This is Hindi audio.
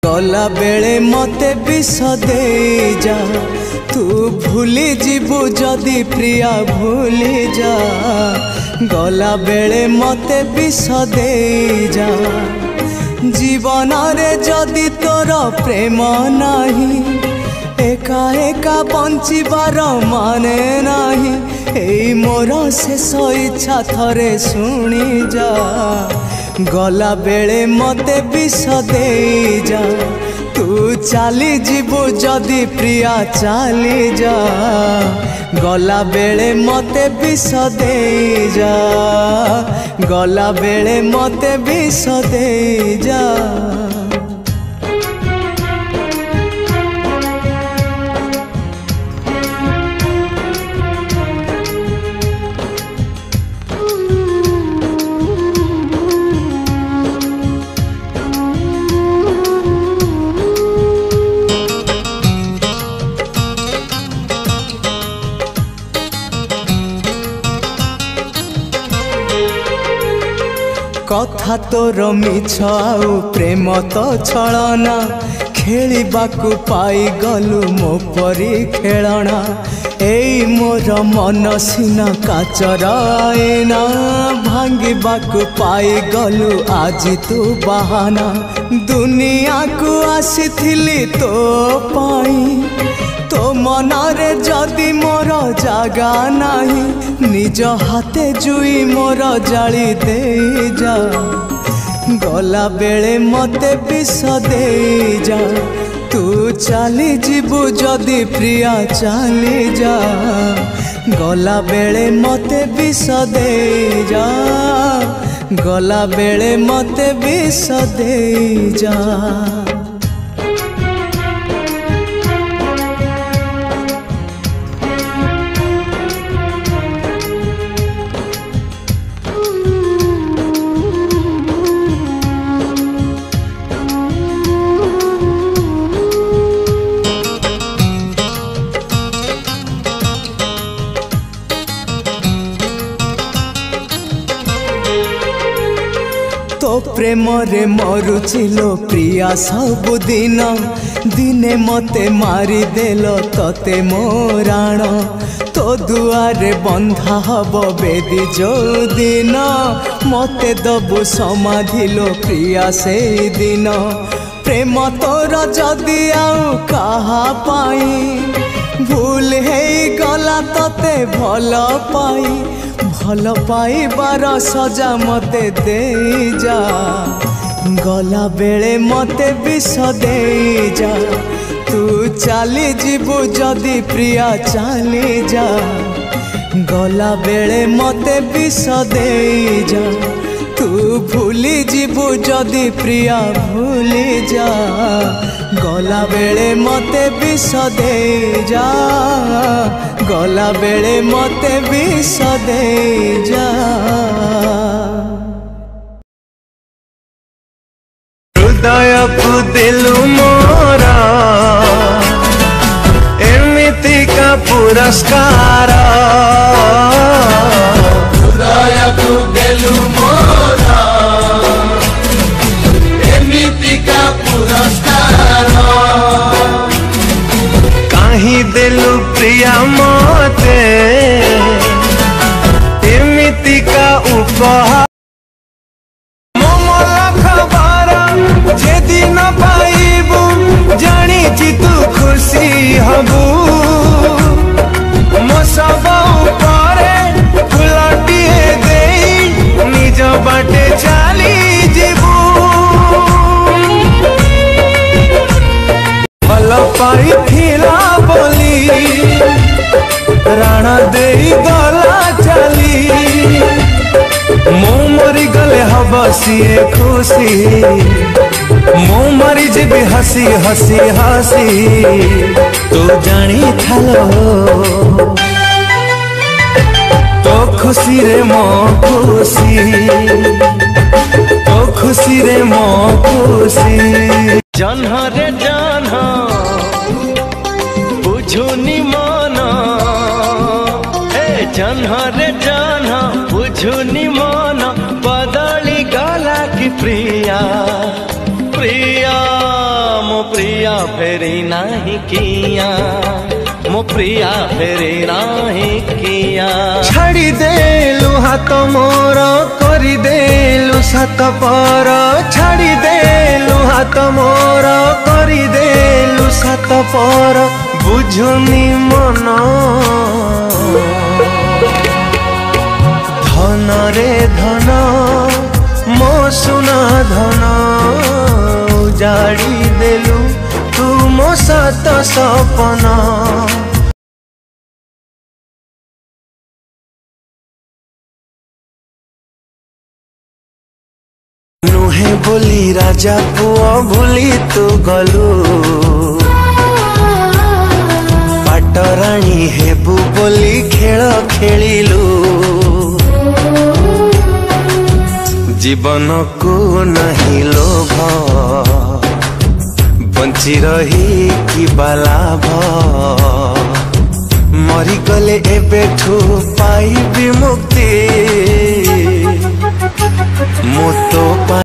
गला बेले मते विष दे जा तू भूली जीवु जदि प्रिया भूली जा गला बेले मते विष दे जा जीवन रे जदि तोर प्रेम नाही एका एका बंचिबार माने नाही एई मोर शेष इच्छा थरे शुणी जा गला बेले मते विष दे जा तू चली जीवु जदि प्रिया चली जा गला बेले मते विष दे जा गला बेले मते विष दे जा कथा तोर मिछ आउ प्रेम तो छलना खेलिबाकू पाई गलु मो परी खेलना एई मोर मन सिना काचर आईना भांगिबाकू पाई गलु आज तू बहाना दुनिया को आसीथिली तो पाई तो मनरे जदि मोर जागा नाही निज हाथे जुई मोर जाली दे जा गला बेले मते विष दे जा तू चली जीवु जदि प्रिया चली जा गला बेले मते विष दे जा गला बेले मते विष दे जा तो प्रेम रे मरुचिलो प्रिया सबुदिन दिने मते मारी देलो तते मोराण तो दुआरे बंधा हब बेदी जो दिन मते दबु समाधिलो प्रिया से दिन प्रेम तोर जदि आउ कहा पाई भूल हे गला तते भल पाई भल पाइबार सजा मते दे जा गला बेले मते विष दे जा तू चली जीवु जदि प्रिया चली जा गला बेले मते विष दे जा तू भूली जीवु जदि प्रिया भूली जा गला बेले मते विष दे जा गला बेले मते विष दे जा हृदय को दिलु मोरा एमिति का पुरस्कार हृदय को दिलु मोरा एमिति का पुरस्कार काहि दिलु प्रिया मते एमिति का उपहार जेदिन पाइबू जानी तू खुशी हबू मो सब उपरे फुलटिए दे निज बाटे चली जीवू भल पाई थिला बोली राणा दे गला चली मो मरी गले हब सीए खुशी मो मरी जीवी हसी हसी हसी तू जानी थालो तो खुशी रे मो खुशी तो खुशी रे मो खुशी जन्ह रे जन्ह बुझुनी मन जन्ह रे जन्ह बुझुनी मन बदली गला की प्रिया प्रिया मो प्रिया फेरी नाही किया, मो प्रिया फेरी नाही किया। छाड़ी देलु हाथ मोर करी देलु सात पर, छाड़ी देलु हाथ मोर करी देलु सात पर, बुझुनी मन धन रे धन मो सुना धन, उजाड़ी देलु तू मो सात सपना। नुहे बोली राजा पुआ भूली तू गलु, पाटराणी हेबु बोली खेल खेलिलु, जीवन को नहीं लोभ बंची रही कि लाभ, मरी गले एबेठू पाइबी मुक्ति।